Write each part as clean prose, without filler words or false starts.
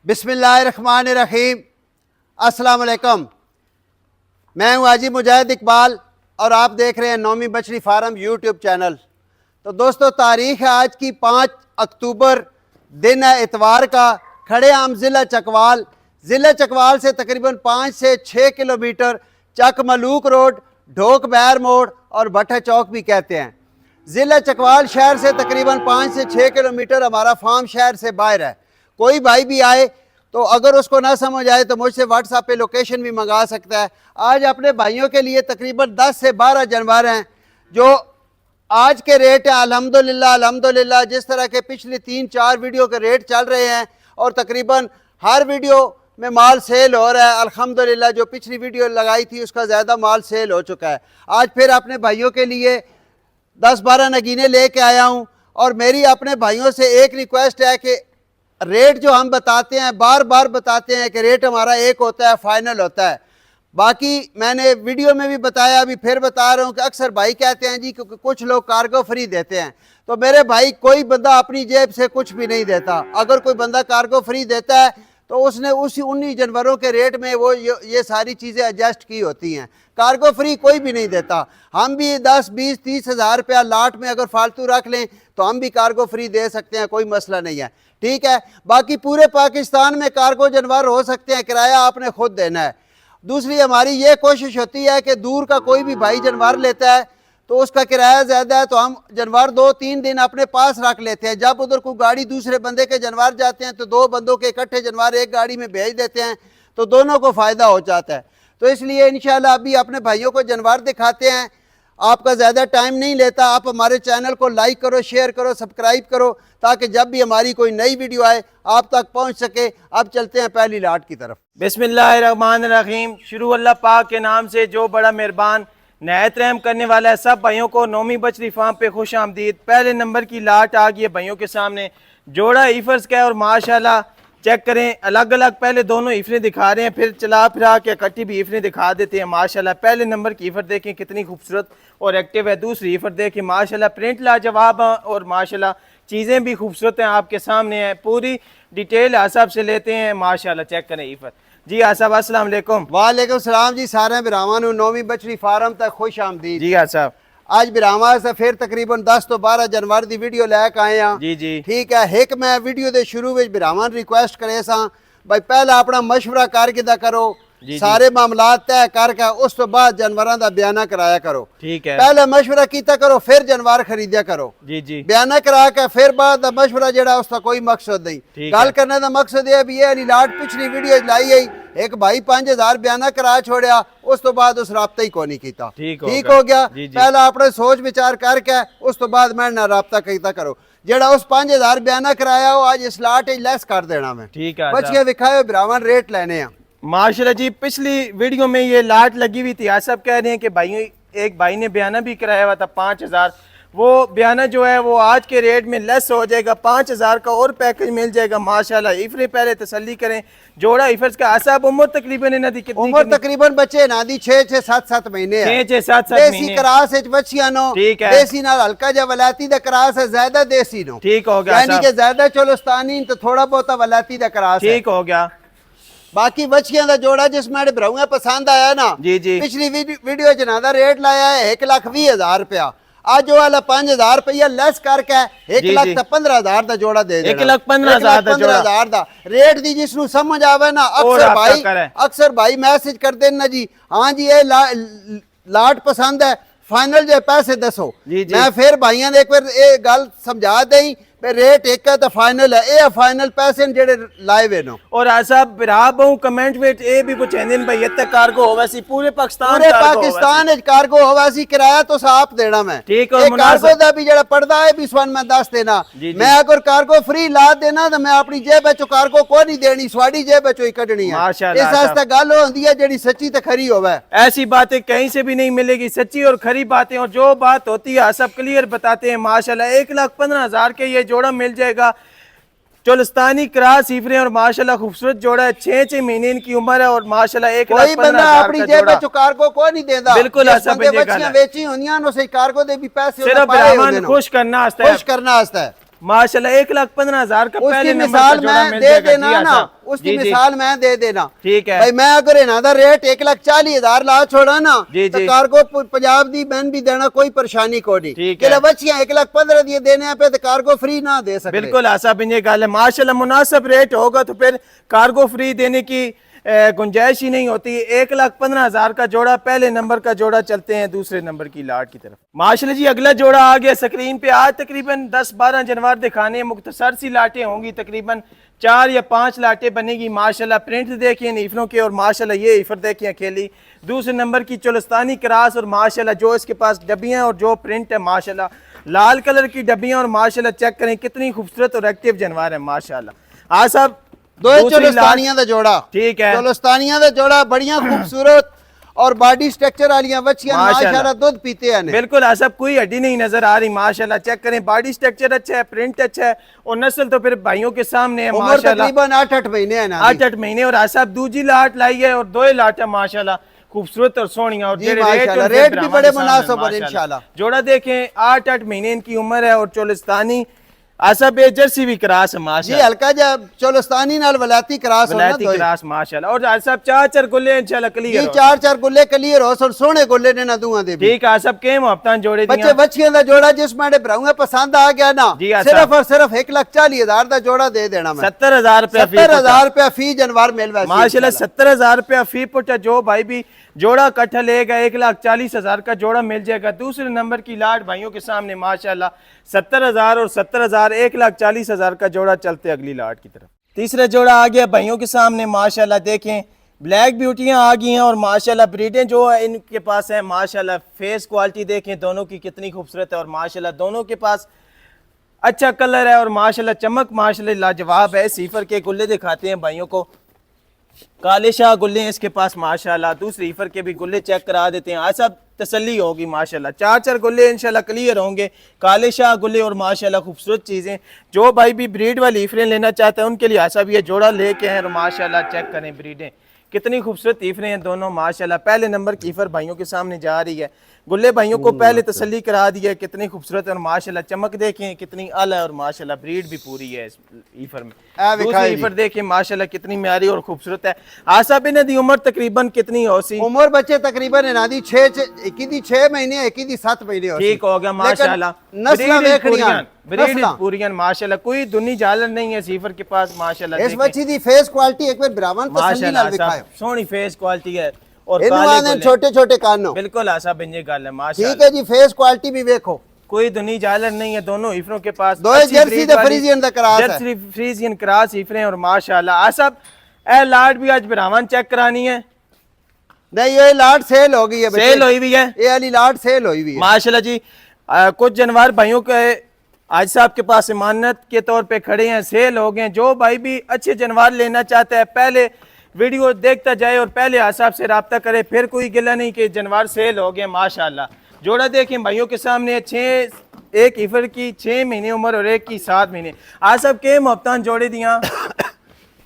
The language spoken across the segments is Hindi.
बिस्मिल्लाहिर्रहमानिर्रहीम। अस्सलाम वालेकुम। मैं हूँ हाजी मुजाहिद इकबाल और आप देख रहे हैं नौमी बछड़ी फार्म यूट्यूब चैनल। तो दोस्तों, तारीख़ है आज की 5 अक्टूबर, दिन है इतवार का। खड़े आम ज़िला चकवाल। ज़िला चकवाल से तकरीबन 5 से 6 किलोमीटर चक मलूक रोड, ढोक बैर मोड़ और भट्टा चौक भी कहते हैं। ज़िला चकवाल शहर से तकरीबन 5 से 6 किलोमीटर हमारा फार्म शहर से बाहर है। कोई भाई भी आए तो अगर उसको ना समझ आए तो मुझसे व्हाट्सएप पे लोकेशन भी मंगा सकता है। आज अपने भाइयों के लिए तकरीबन 10 से 12 जानवर हैं जो आज के रेट है अल्हम्दुलिल्लाह अल्हम्दुलिल्लाह। जिस तरह के पिछले 3-4 वीडियो के रेट चल रहे हैं और तकरीबन हर वीडियो में माल सेल हो रहा है अल्हम्दुलिल्लाह। जो पिछली वीडियो लगाई थी उसका ज़्यादा माल सेल हो चुका है। आज फिर अपने भाइयों के लिए 10-12 नगीने लेके आया हूँ और मेरी अपने भाइयों से एक रिक्वेस्ट है कि रेट जो हम बताते हैं बार बार बताते हैं कि रेट हमारा एक होता है, फाइनल होता है। बाकी मैंने वीडियो में भी बताया, अभी फिर बता रहा हूँ कि अक्सर भाई कहते हैं जी क्योंकि कुछ लोग कार्गो फ्री देते हैं। तो मेरे भाई, कोई बंदा अपनी जेब से कुछ भी नहीं देता। अगर कोई बंदा कार्गो फ्री देता है तो उसने उन्हीं जानवरों के रेट में वो ये सारी चीज़ें एडजस्ट की होती हैं। कार्गो फ्री कोई भी नहीं देता। हम भी 10-20-30 हज़ार रुपया लाट में अगर फालतू रख लें तो हम भी कार्गो फ्री दे सकते हैं, कोई मसला नहीं है, ठीक है। बाकी पूरे पाकिस्तान में कार्गो जानवर हो सकते हैं, किराया आपने खुद देना है। दूसरी हमारी ये कोशिश होती है कि दूर का कोई भी भाई जानवर लेता है तो उसका किराया ज़्यादा है तो हम जानवर 2-3 दिन अपने पास रख लेते हैं। जब उधर कोई गाड़ी दूसरे बंदे के जानवर जाते हैं तो 2 बंदों के इकट्ठे जानवर एक गाड़ी में भेज देते हैं तो दोनों को फ़ायदा हो जाता है। तो इसलिए इंशाल्लाह अभी अपने भाइयों को जानवर दिखाते हैं। आपका ज़्यादा टाइम नहीं लेता, आप हमारे चैनल को लाइक करो, शेयर करो, सब्सक्राइब करो ताकि जब भी हमारी कोई नई वीडियो आए आप तक पहुंच सके। अब चलते हैं पहली लाट की तरफ। बिस्मिल्लाहिर्रहमानिर्रहीम। शुरू अल्लाह पाक के नाम से जो बड़ा मेहरबान नहायत रहम करने वाला है। सब भाइयों को नौमी बछड़ी फार्म पे खुश आमदीद। पहले नंबर की लाट आ गई है भाइयों के सामने। जोड़ा ईफर्स का है और माशाल्लाह चेक करें, अलग अलग पहले दोनों ईफरें दिखा रहे हैं, फिर चला फिरा के इकट्ठी भी ईफरें दिखा देते हैं। माशाल्लाह पहले नंबर की ईफर देखें कितनी खूबसूरत और एक्टिव है। दूसरी ईफर देखें माशाल्लाह प्रिंट लाजवाब है और माशाल्लाह चीज़ें भी खूबसूरत हैं, आपके सामने है। पूरी डिटेल आसाब से लेते हैं। माशाल्लाह चेक करें ईफर। जी आसाब अस्सलाम वालेकुम। वालेकुम सलाम जी। सारे बिरावान नौवीं बछड़ी फार्म तक खुश आमदीद। जी आसाब, आज बिरावा से फिर तकरीबन 10 तो 12 जनवरी की वीडियो लैके आए हैं। जी जी ठीक है। एक मैं वीडियो के शुरू में बिरावा रिक्वेस्ट करे सा भाई पहला अपना मशवरा करके करो, सारे मामलात तय करके उस तो बाद जानवरों का बयाना कराया करो। ठीक है। पहले मशवरा किया करो फिर जानवर खरीदा करो। जी जी। बयाना करा के फिर बाद मशवरा जरा उसका कोई मकसद नहीं। गल करने का मकसद है भी ये लाट पिछली वीडियो लाई गई, एक भाई 5000 बयाना करा छोड़िया, उस तो बाद उस राबता ही को नहीं किया। ठीक हो गया। पहला अपने सोच विचार करके उस तो बाद मैं ना राबता किया करो। जेड़ा उस 5000 बयाना कराया वो आज इस लाट लैस कर देना मैं। ठीक है। बच के विखाए ब्राह्मण रेट लेने हैं। माशाल्लाह जी। पिछली वीडियो में ये लाट लगी हुई थी। आज सब कह रहे हैं कि भाइयों एक भाई ने बयाना भी कराया हुआ था 5000। वो बयाना जो है वो आज के रेट में लेस हो जाएगा, 5000 का और पैकेज मिल जाएगा। माशाल्लाह इफरे पहले तसल्ली करें। जोड़ा इफर्स का आसाब उम्र तकरीबन ना दी कितनी? उम्र तकरीबन बच्चे ना दी 6-7 महीने 6-7 महीने। देसी क्रास है बच्चियां नो। ठीक है। देसी नाल हल्का जा वलायती दा क्रास है, ज्यादा देसी नो। ठीक हो गया। यानी कि ज्यादा चोलस्तानी तो थोड़ा बहुत वलायती दा क्रास है। ठीक हो गया। बाकी बच्चियां दा जोड़ा जिसमें ब्राउन पसंद आया ना। जी जी। पिछली वीडियो जना दा रेट लाया है 1,20,000 रुपया। आज जो वाला 5000 रुपया लेस करके 1,15,000 का जोड़ा दे देना। 1,15,000 का रेट दी जिसनु समझ आवे ना। अक्सर भाई मैसेज कर देना जी, हाँ जी ये लाट पसंद है, फाइनल जो पैसे दसो। मैं फिर भाइयों ने एक बार ये गल समझा दी रेट एक है तो फाइनल है, ये फाइनल पैसे जेडे लाए वे नो। और ऐसा बिरा बहु कमेंट में ये भी पूछेंदे ने भाई इत्ते कार्गो होवैसी पूरे पाकिस्तान में कार्गो होवैसी किराया तो साफ देना मैं। ठीक है। कार्गो दा भी जेड़ा पड़दा है भी स्वान मैं दस देना। मैं अगर कार्गो फ्री ला देना तो मैं अपनी जेब विचों कार्गो को नहीं देनी, स्वाडी जेब विचों ही कढनी है। इस वास्ते गल होंदी है जेडी सच्ची ते खरी होवे। ऐसी बातें कहीं से भी नहीं मिलेगी, सच्ची और खरी बातें और जो बात होती है सब क्लियर बताते हैं। माशाल्लाह 1,15,000 के ये जोड़ा मिल जाएगा। चोलस्तानी क्रास ईफरे और माशाल्लाह खूबसूरत जोड़ा है। 6 महीने इनकी उम्र है और माशाल्लाह 1,15,000 अपनी जेब में कार्गो को नहीं देता। बिल्कुल ऐसा बच्चियां बेची होंदियां नो से कार्गो दे भी पैसे सिर्फ ब्राह्मण खुश करना है। माशाल्लाह 1,15,000 का पहले उसकी नंबर का मिसाल जोड़ा मैं मिल दे जाएगा। देना जी ना, आसा। उसकी जी, जी। मिसाल मैं दे देना। ठीक है भाई मैं अगर इन्हां दा रेट 1,40,000 ला छोड़ा ना जी, तो जी। कारगो पंजाब दी मैन भी देना कोई परेशानी को नहीं। ठीक है। कि बच्चियां 1,15,000 दिए देने पे तो कारगो फ्री ना दे सकते। बिल्कुल आसा बिन ये गल है माशाल्लाह मुनासिब रेट होगा तो फिर कार्गो फ्री देने की गुंजाइश ही नहीं होती। 1,15,000 का जोड़ा पहले नंबर का जोड़ा। चलते हैं दूसरे नंबर की लाट की तरफ। माशाल्लाह जी अगला जोड़ा आ गया स्क्रीन पे। आज तकरीबन 10-12 जानवर दिखाने, मुख्तसर सी लाटें होंगी, तकरीबन 4 या 5 लाटें बनेगी। माशाल्लाह प्रिंट देखिए नीफरों के और माशाल्लाह ये ईफर देखिए अकेली। दूसरे नंबर की चोलस्तानी क्रास और माशाल्लाह जो इसके पास डब्बियां और जो प्रिंट है माशाल्लाह लाल कलर की डब्बियां और माशाल्लाह चेक करें कितनी खूबसूरत और एक्टिव जानवर है माशाल्लाह। आज साहब दो चोलस्तानियां दा जोड़ा। ठीक है। चोलस्तानियां दा जोड़ा बढ़िया खूबसूरत और बॉडी स्ट्रक्चर वालियां बच्चियां माशाल्लाह दूध पीते हैं। बिल्कुल आसब कोई हड्डी नहीं नजर आ रही माशाल्लाह। चेक करें बॉडी स्ट्रक्चर अच्छा है, प्रिंट अच्छा है और नस्ल तो फिर भाइयों के सामने है उम्र माशाल्लाह। तकरीबन 8-8 महीने है ना। 8-8 महीने और आसब दूजी लाट लाई है और 2 लाट है माशाल्लाह खूबसूरत और सोनिया। और जी माशाल्लाह रेट भी बड़े मुनासिब है इंशाल्लाह। जोड़ा देखें 8-8 महीने इनकी उम्र है और चोलिस्तानी आसा बे जर्सी भी क्रास है जी माशाल्लाह। हल्का जब चोलस्तानी नाल वलायती क्रास होना वलायती क्रास माशाल्लाह। और साहब 4-4 गुल्ले इंशाल्लाह जी क्लियर 4-4 गुल्ले क्लियर हो और सोने गुल्ले ने ना दुआ दे भी। ठीक है सब के मोहब्बतां जोड़े बच्चे दियां। बच्चियां दा जोड़ा जिस माड़े भराऊंगा पसंद आ गया ना जी हाँ सिर्फ और सिर्फ 1,40,000 दा जोड़ा दे देना मैं। 70,000 रुपया फी 70,000 रुपया फी जानवर मिल वैसे माशाल्लाह। 70,000 रुपया फी पुट जो भाई भी जोड़ा कट्ठा लेगा 1,40,000 का जोड़ा मिल जाएगा। दूसरे नंबर की लाट भाइयों के सामने माशाल्लाह 70,000 और 70,000 1,40,000 का जोड़ा। चलते अगली लाट की तरफ। तीसरा जोड़ा आ गया भाइयों के सामने माशाल्लाह। देखें ब्लैक ब्यूटियां आ गई हैं और माशाल्लाह ब्रीडें जो है इनके पास है माशाल्लाह। फेस क्वालिटी देखें दोनों की कितनी खूबसूरत है और माशाल्लाह दोनों के पास अच्छा कलर है और माशाल्लाह चमक माशाल्लाह लाजवाब है। सीफर के गुल्ले दिखाते हैं भाइयों को, काले शाह गुल्ले हैं इसके पास माशाल्लाह। दूसरे ईफर के भी गुल्ले चेक करा देते हैं। आज सब तसल्ली होगी माशाल्लाह। 4-4 गुल्ले इंशाल्लाह क्लियर होंगे, काले शाह गुल्ले और माशाल्लाह खूबसूरत चीज़ें। जो भाई भी ब्रीड वाली ईफरें लेना चाहते हैं उनके लिए ऐसा भी ये जोड़ा लेके हैं और माशाल्लाह चेक करें ब्रीडें कितनी खूबसूरत ईफरें हैं दोनों माशाल्लाह। पहले नंबर की ईफर भाइयों के सामने जा रही है। गुल्ले भाइयों को पहले तसल्ली करा दी है कितनी खूबसूरत है और माशाल्लाह चमक देखें कितनी आला है और माशाल्लाह ब्रीड भी पूरी है इस ईफर में। दूसरी ईफर देखें माशाल्लाह कितनी म्यारी और खूबसूरत है। आसा बिन दी उम्र तकरीबन कितनी हो सी? उम्र बच्चे तकरीबन इनादी 6 महीने एक दी 7 महीने हो। ठीक हो गया माशाल्लाह। नस्ल देखनियां ब्रीड पूरियन माशाल्लाह। कोई दुनी जालर नहीं है सीफर के पास माशाल्लाह। इस बच्ची दी फेस क्वालिटी एक बार ब्राह्मण तसल्ली नाल दिखाओ। सोहनी फेस क्वालिटी है और छोटे छोटे कानों। बिल्कुल आसा बिंजे गल है माशाल्लाह। ठीक है जी फेस क्वालिटी भी देखो कोई दुनी जालर नहीं है दोनों ईफरों के पास। दो Jersey the Friesian the cross है। जर्सी फ्रीजियन क्रॉस ईफरें और माशाल्लाह। आसब ए लाट भी आज ब्राह्मण चेक करानी है। नहीं ये लाट सेल हो गई है, सेल हुई भी है ये वाली लाट सेल हुई भी है माशाल्लाह जी। कुछ जानवर भाइयों के आज साहब के पास इमानत के तौर पे खड़े हैं, सेल हो गए। जो भाई भी अच्छे जानवर लेना चाहता है पहले वीडियो देखता जाए और पहले आसाब से रब्ता करे, फिर कोई गिला नहीं कि जानवर सेल हो गए माशाल्लाह। जोड़ा देखें भाइयों के सामने 6 एक ईफर की 6 महीने उम्र और एक की 7 महीने। आज सब के मोहब्बतां जोड़े दिया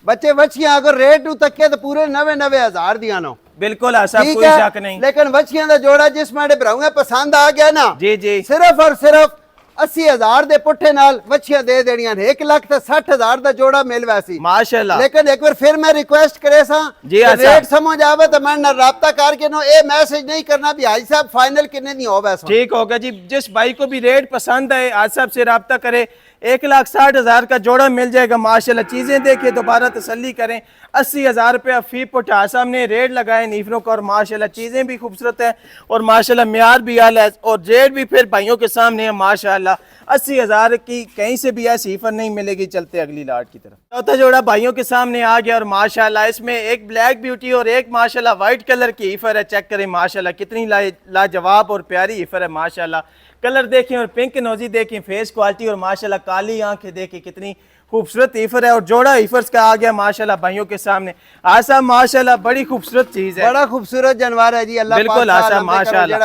बच्चे बच्चियां अगर रेट तक के तो पूरे 90,000 दिया नो। बिल्कुल आसाब कोई शक नहीं। लेकिन बच्चियां दा जोड़ा जिस माड़े भराऊंगा पसंद आ गया ना जी जी सिर्फ और सिर्फ 80,000 दे पुट्ठे नाल बच्चियां दे देनियां। 1,60,000 दा जोड़ा मिल वैसी माशाल्लाह। लेकिन एक बार फिर मैं रिक्वेस्ट करे सा जी रेट समझ आवे तो मैं रब्ता करके नो ए मैसेज नहीं करना भी हाजी साहब फाइनल कितने दी हो वैसा। ठीक होगा जी। जिस भाई को भी रेट पसंद आए आज साहब से रब्ता करे। 1,60,000 का जोड़ा मिल जाएगा माशाल्लाह। चीजें देखिए दोबारा तसल्ली करें। 80,000 रुपया फी पुट आसाम ने रेट लगाए नीफरों का और माशाल्लाह चीजें भी खूबसूरत है और माशाल्लाह म्यार भी आला है और रेट भी फिर भाइयों के सामने है माशाल्लाह। 80,000 की कहीं से भी ऐसी ईफर नहीं मिलेगी। चलते अगली लाट की तरफ। चौथा जोड़ा भाइयों के सामने आ गया और माशाल्लाह इसमें एक ब्लैक ब्यूटी और एक माशाल्लाह व्हाइट कलर की ईफर है। चेक करें माशाल्लाह कितनी लाजवाब और प्यारी ईफर है माशाल्लाह। कलर देखें और पिंक नोजी देखें, फेस क्वालिटी और माशाल्लाह काली आंखें देखें कितनी खूबसूरत ईफर है। और जोड़ा ईफर्स का आ गया माशाल्लाह भाइयों के सामने। आसा माशाल्लाह बड़ी खूबसूरत चीज है, बड़ा खूबसूरत जानवर है जी। अल्लाह बिल्कुल आसा माशाल्लाह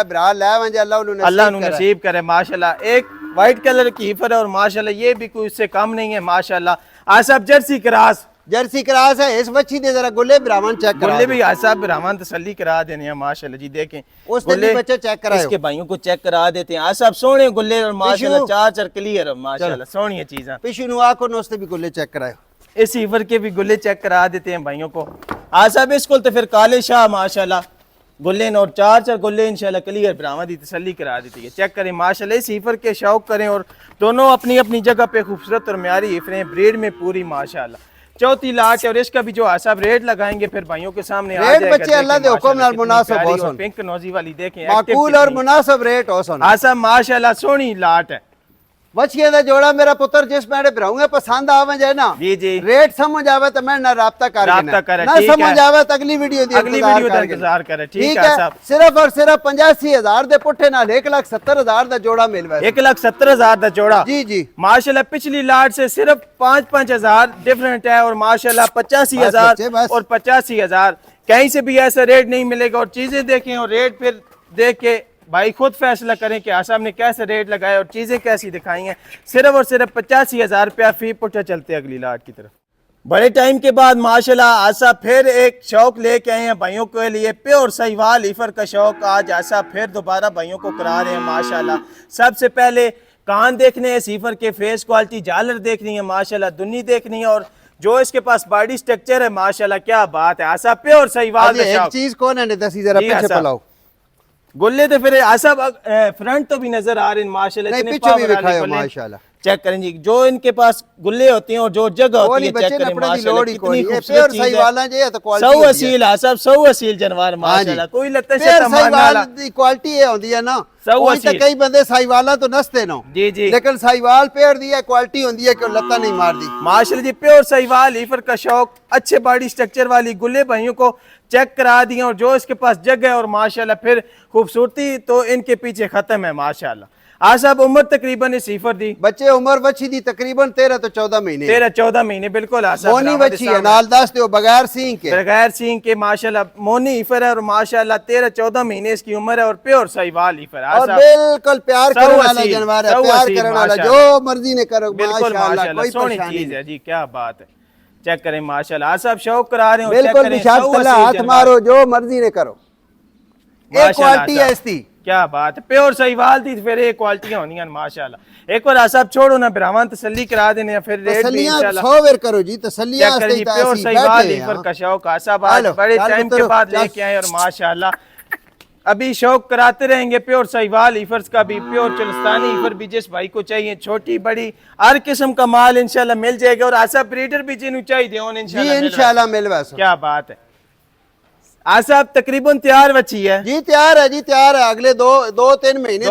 अल्लाह नसीब करे माशाल्लाह। एक व्हाइट कलर की ईफर है और माशाल्लाह ये भी कोई उससे कम नहीं है माशाल्लाह। आसा जर्सी क्रास जर्सी क्रॉस है। इस बच्ची दे जरा गुल्ले ब्राह्मण चेक करा गुल्ले भी आज साहब ब्राह्मण तसल्ली करा देने हैं माशाल्लाह जी। देखें उसने भी बच्चे चेक कराए, इसके भाइयों को चेक करा देते हैं आज साहब। सोने गुल्ले और माशाल्लाह चार चार क्लियर माशाल्लाह सोनी चीज़। पिछू नु आको न उसने भी गुल्ले चेक कराए। इस ईवर के भी गुल्ले चेक करा देते हैं भाइयों को आज साहब। इसको तो फिर काले शाह माशाल्लाह गुल्ले और चार चार गुल्ले इंशाल्लाह क्लियर ब्राह्मण की तसल्ली करा देती है। चेक करें माशाल्लाह, इस ईफर के शौक करें और दोनों अपनी अपनी जगह पे खूबसूरत और म्यारी ईफरें ब्रीड में पूरी माशाल्लाह। चौथी लाख है और इसका भी जो आसाब रेट लगाएंगे फिर भाइयों के सामने आ रेट जाएगा। बच्चे अल्लाह दे हुक्म नाल मुनासिब हो सन, पिंक नोजी वाली देखें माकूल और मुनासिब रेट हो सन। आसाब माशाल्लाह सोनी लाट है। बच्चियों का जोड़ा मेरा पुत्र जिस मैंने भराऊंगा पसंद आवे जाए ना जी जी रेट समझ आवे तो मैं ना राब्ता कर ना समझ आवे तो अगली वीडियो दी अगली वीडियो का इंतजार करे। ठीक है साहब। सिर्फ और सिर्फ 85,000 दे पुट्ठे नाल 1,70,000 दा जोड़ा मिलवा 1,70,000 दा जोड़ा। जी जी माशाल्लाह पिछली लाट से सिर्फ 5,000 डिफरेंट है और माशाल्लाह 85,000 और 85,000 कहीं से भी ऐसा रेट नहीं मिलेगा। और चीजें देखें और रेट फिर देख के भाई खुद फैसला करें कि आसाम ने कैसे रेट लगाए और चीजें कैसी दिखाई हैं। सिर्फ और सिर्फ 85,000 रुपया फी पुट्ठा चलते अगली लाट की तरफ। बड़े टाइम के बाद माशाल्लाह आसा फिर एक शौक लेके आए हैं भाइयों के लिए। प्योर सहीवाल ईफर का शौक आज आसा फिर दोबारा भाइयों को करा रहे हैं माशाल्लाह। सबसे पहले कान देखने हैं सीफर के, फेस क्वालिटी झालर देखनी है माशाल्लाह, दुन्नी देखनी है और जो इसके पास बॉडी स्ट्रक्चर है माशाल्लाह क्या बात है। आसा प्योर सहीवाल एक चीज कौन है दसी जरा पीछे पलाओ गुल्ले तो फिर आसा फ्रंट तो भी नजर आ रहे हैं माशाल्लाह, इतने पीछे भी दिखाओ माशाल्लाह। चेक करें जी जो इनके पास गुल्ले होते हैं और जो जगह होती है चेक करें माशाल्लाह कितनी खूबसूरत चीज है। सौ असील आसा सौ असील जानवर माशाल्लाह। कोई लगता है साहिवाल दी क्वालिटी है होंदी है ना, तो कई बंदे साहिवाला तो नसते ना जी जी, लेकिन साहिवाल पेड़ दी है क्वालिटी होंदी है कि लत्ता नहीं मारदी माशाल्लाह जी। प्योर साहिवाल ईफर का शौक अच्छे बॉडी स्ट्रक्चर वाली गुल्ले भाइयों को चेक करा दिए और जो इसके पास जगह है और माशाल्लाह फिर खूबसूरती तो इनके पीछे खत्म है माशाल्लाह। आज साहब उम्र तकरीबन इस ईफर दी बच्चे उम्र बच्ची दी तकरीबन 13 तो 14 महीने 13-14 महीने बिल्कुल मोनी बच्ची है नाल दस दो बगैर सींग के माशाल्लाह मोनी ईफर है और माशाल्लाह 13-14 महीने इसकी उम्र है और प्योर सहीवाल ईफर है और बिल्कुल प्यार करने वाला जानवर है, प्यार करने वाला जो मर्जी ने करो बिल्कुल माशाल्लाह सोनी चीज है जी। क्या बात है, चेक करें माशाल्लाह। आज साहब शौक करा रहे हो बिल्कुल हाथ मारो जो मर्जी ने करो, एक क्वालिटी है इसकी। क्या बात है, प्योर सहीवाल थी फिर एक क्वालिटियां होनी माशाल्लाह। एक बार आसाब छोड़ो ना ब्राह्मण तसल्ली करा देने फिर रेट भी इंशाल्लाह 100 वेर करो जी तसल्लियां जी। प्योर सहीवाल ईफर का शौक आसाब आज बड़े टाइम के बाद लेके आए और माशाल्लाह अभी शौक कराते रहेंगे। प्योर सहीवाल ईफर्स का भी, प्योर चुलस्तानी ईफर भी जिस भाई को चाहिए छोटी बड़ी हर किस्म का माल इंशाल्लाह मिल जाएगा और आसाब ब्रीडर भी जिन्हें चाहिए इंशाल्लाह मिलवा। क्या बात है, आसाब तकरीबन तैयार बची है जी, तैयार है जी, तैयार है। अगले दो तीन महीने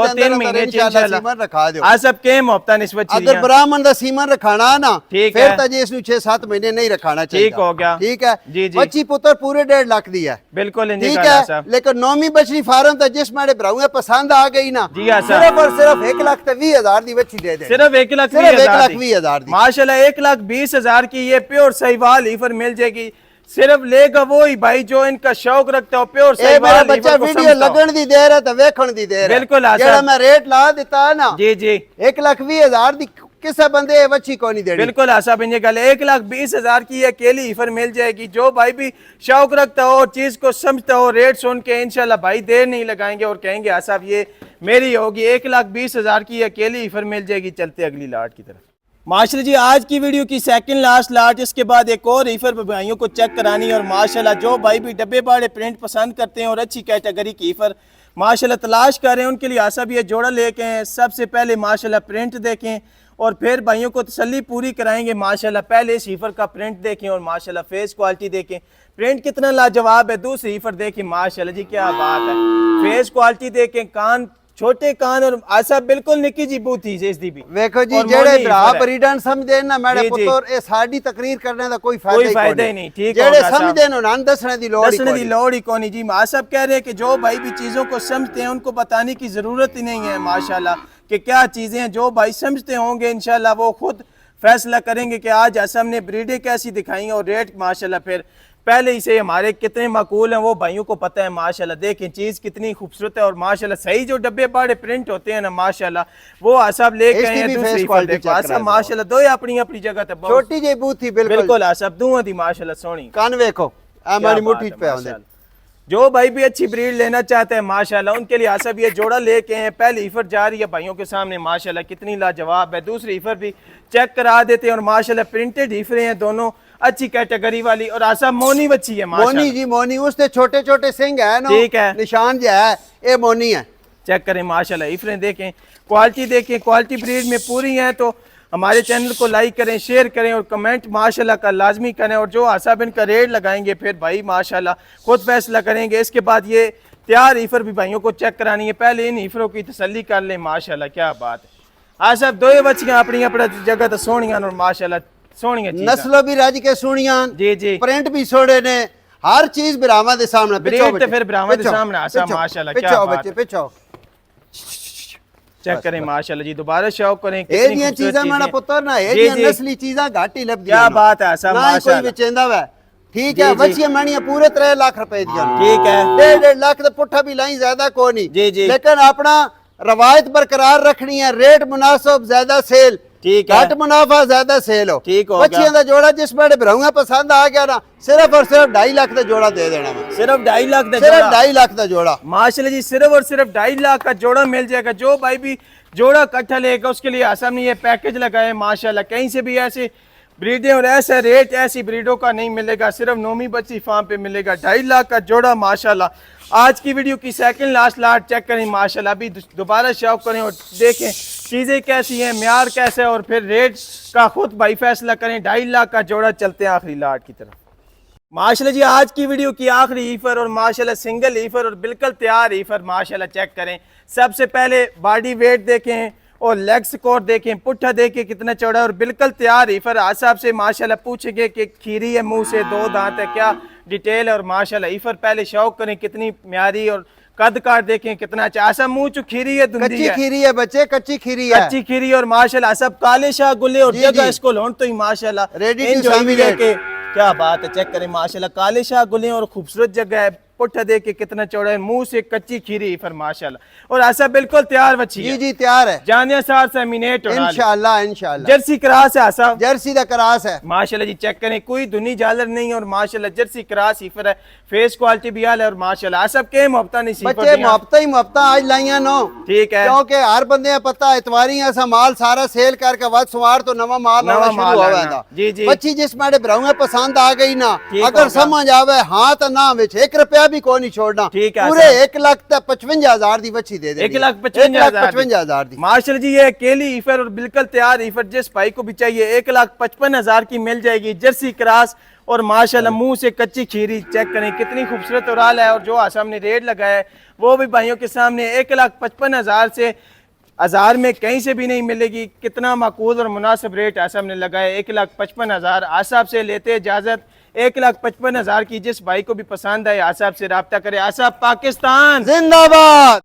इंशाल्लाह सीमन रखा दो। आसाब के मोहब्बत इस बच्ची अगर ब्राह्मण दा सीमन रखाना ना ठीक फिर है तो जी इसनु 6-7 महीने नहीं रखाना चाहिए। ठीक हो गया, ठीक है जी जी। बच्ची पुत्र पूरे 1.5 लाख दी है बिल्कुल ठीक है, लेकिन नौमी बछड़ी फार्म तो जिस मेरे भराऊंगा पसंद आ गई ना जी सिर्फ और सिर्फ 1,20,000 दी बच्ची दे दे, सिर्फ 1,20,000 दी माशाल्लाह। 1,20,000 की ये प्योर सहीवाल ईफर मिल जाएगी। सिर्फ लेगा वो ही भाई जो इनका शौक रखता हो प्योर सहीवाल। बच्चा वीडियो लगन दी देर है तो देखण दी देर है। बिल्कुल जेड़ा मैं रेट ला दिता है ना जी जी 1,20,000 दी किसे बंदे बच्ची को नहीं देनी। बिल्कुल आसाब इन गल 1,20,000 की अकेली ईफर मिल जाएगी। जो भाई भी शौक रखता हो चीज को समझता हो रेट सुन के इंशाल्लाह भाई देर नहीं लगाएंगे और कहेंगे आसाब ये मेरी होगी। 1,20,000 की अकेली ईफर मिल जाएगी। चलते अगली लाट की तरफ माशाल्लाह जी। आज की वीडियो की सेकंड लास्ट लाट, इसके बाद एक और ईफर भाइयों को चेक करानी और माशाल्लाह जो भाई भी डब्बे बाड़े प्रिंट पसंद करते हैं और अच्छी कैटेगरी की ईफर माशाल्लाह तलाश कर रहे हैं उनके लिए आसाब ये जोड़ा लेके हैं। सबसे पहले माशाल्लाह प्रिंट देखें और फिर भाइयों को तसल्ली पूरी कराएंगे माशाल्लाह। पहले इस ईफर का प्रिंट देखें और माशाल्लाह फेस क्वालिटी देखें, प्रिंट कितना लाजवाब है। दूसरी ईफर देखें माशाल्लाह जी क्या बात है, फेस क्वालिटी देखें, कान छोटे कान और आसा बिल्कुल निकी जी बूथी इस दी भी देखो जी जेड़े भरा परिडन समझदे ना मेरे पुत्र ए साडी तकरीर करने दा कोई फायदा ही नहीं। ठीक है, जेड़े समझदे न नान दसने दी लोड़ ही कोनी जी। मां साहब कह रहे हैं कि जो भाई भी चीजों को समझते हैं उनको बताने की जरूरत ही नहीं है माशाल्लाह कि क्या चीजें हैं। जो भाई समझते होंगे इंशाल्लाह वो खुद फैसला करेंगे कि आज असम ने ब्रीडें कैसी दिखाई और रेट माशाल्लाह फिर पहले ही से हमारे कितने माकूल हैं वो भाइयों को पता है माशाल्लाह। देखें चीज़ कितनी खूबसूरत है और माशाल्लाह सही जो डब्बे बाड़े प्रिंट होते हैं ना माशाल्लाह वो आसाब लेके आए हैं। दूसरी देखो आसाब माशाल्लाह दो अपनी अपनी जगह ते छोटी जी बूथ थी बिल्कुल आसाब दोवां दी माशाल्लाह सोहनी कान वेखो हमारी मुट्ठी पे आंदे। जो भाई भी अच्छी ब्रीड लेना चाहते हैं माशाल्लाह उनके लिए आसाब ये जोड़ा लेके हैं। पहली ईफर जा रही है भाइयों के सामने माशाल्लाह कितनी लाजवाब है। दूसरी ईफर भी चेक करा देते हैं और माशाल्लाह प्रिंटेड ईफरें हैं दोनों अच्छी कैटेगरी वाली और आसाब मोनी बच्ची है मोनी जी मोनी उससे छोटे छोटे सिंग है ना ठीक है निशान जो है ये मोनी है। चेक करें माशाल्लाह ईफरें देखें क्वालिटी देखें क्वालिटी ब्रीड में पूरी है। तो हमारे चैनल को लाइक करें शेयर करें और कमेंट माशाल्लाह का लाजमी करें और जो आसाब इनका रेट लगाएंगे फिर भाई माशाल्लाह खुद फैसला करेंगे। इसके बाद ये तैयार ईफर भी भाइयों को चेक करानी है। पहले इन ईफरों की तसल्ली कर लें माशाल्लाह क्या बात है। आसाब दो बच्चियां अपनी अपनी जगह तो सोहनियां और माशाल्लाह सोहनियां नस्लों भी राज के सोहनियां जी जी प्रिंट भी सोहने ने हर चीज ब्राह्मण के सामने ब्रीड तो फिर ब्राह्मण के सामने आसाब माशाल्लाह क्या बात है। पिछो चेक करें माशाल्लाह जी दोबारा शौक करें ये दी चीज़ां मेरा पुत्र ना ये दी नस्ली चीज़ां घाट ही लभदी क्या बात है आसाब माशाल्लाह कोई बेचेंदा वे ठीक है बच्चियां मणियां पूरे 3 लाख रुपए दी ठीक है 1.5 लाख दा पुट्ठा भी लाई ज्यादा को नहीं जी जी लेकिन अपना रवायत बरकरार रखनी है। रेट मुनासिब ज्यादा सेल ठीक है घट मुनाफा ज्यादा सेल हो ठीक हो बच्चियां दा जोड़ा जिस बड़े भराऊंगा पसंद आ गया ना सिर्फ और सिर्फ 2.5 लाख का जोड़ा दे देना मैं सिर्फ 2.5 लाख का सिर्फ 2.5 लाख का जोड़ा माशाल्लाह जी सिर्फ और सिर्फ 2.5 लाख का जोड़ा मिल जाएगा। जो भाई भी जोड़ा इकट्ठा लेगा उसके लिए आसाम ने ये पैकेज लगाए माशाल्लाह। कहीं से भी ऐसे ब्रीडें और ऐसा रेट ऐसी ब्रीडों का नहीं मिलेगा सिर्फ नोमी बच्ची फार्म पे मिलेगा 2.5 लाख का जोड़ा माशाल्लाह। आज की वीडियो की सेकंड लास्ट लाट चेक करें माशाल्लाह अभी दोबारा शौक करें और देखें चीज़ें कैसी हैं म्यार कैसा है और फिर रेट का खुद भाई फैसला करें। 2.5 लाख का जोड़ा चलते हैं आखिरी लाट की तरफ माशाल्लाह जी। आज की वीडियो की आखिरी ईफर और माशाल्लाह सिंगल ईफर और बिल्कुल तैयार ईफर माशाल्लाह चेक करें। सबसे पहले बॉडी वेट देखें और लेग स्कोर देखें पुट्ठा देखें कितना चौड़ा और बिल्कुल तैयार ईफर आसाब से माशाल्लाह पूछेंगे कि खीरी है मुंह से 2 दांत है क्या डिटेल है और माशाल्लाह ईफर पहले शौक करें कितनी म्यारी और कद काट देखें कितना अच्छा आसा मुंह चो खीरी है कच्ची खीरी है बच्चे कच्ची खीरी है कच्ची खीरी और माशाल्लाह सब काले शाह गुले और जगह इसको लोन तो ही माशाल्लाह रेडी टू सर्व क्या बात है। चेक करें माशाल्लाह काले शाह गुले और खूबसूरत जगह है पुट्ठा देख के कितना चौड़ा है मुंह से कच्ची खीरी फिर माशाल्लाह और ऐसा बिल्कुल तैयार बच्ची जी जी तैयार है जानिया सार से मिनेट इंशाल्लाह इंशाल्लाह जर्सी क्रास है आसा जर्सी दा क्रास है माशाल्लाह जी। चेक करें कोई धुनी झालर नहीं और माशाल्लाह जर्सी क्रास ही फिर है फेस क्वालिटी भी आल है और माशाल्लाह सब के मोहब्बत नहीं बच्चे मोहब्बत ही मोहब्बत आज लाइया नो ठीक है क्योंकि हर बंदे पता इतवारी ऐसा माल सारा सेल करके वध सवार तो नवा माल आना शुरू होवेगा जी जी बच्ची जिस मेरे भराऊंगे पसंद आ गई ना अगर समझ आवे हां तो ना विच 1 रुपया भी कोई नहीं छोड़ना ठीक है पूरे 1,55,000 दी बच्ची दे दे 1,55,000 दी माशाल्लाह जी। ये अकेली ईफर और बिल्कुल तैयार ईफर जिस भाई को भी चाहिए 1,55,000 की मिल जाएगी जर्सी क्रास और माशाल्लाह मुंह से कच्ची खीरी चेक करें कितनी खूबसूरत और आल है और जो आसाम ने रेट लगाया है वो भी भाइयों के सामने 1,55,000 से 1000 में कहीं से भी नहीं मिलेगी। कितना माकूल और मुनासिब रेट आसाम ने लगाया 1,55,000 आसाब से लेते इजाजत 1,55,000 की जिस भाई को भी पसंद आए आसाब से रब्ता करे। आसाब पाकिस्तान जिंदाबाद।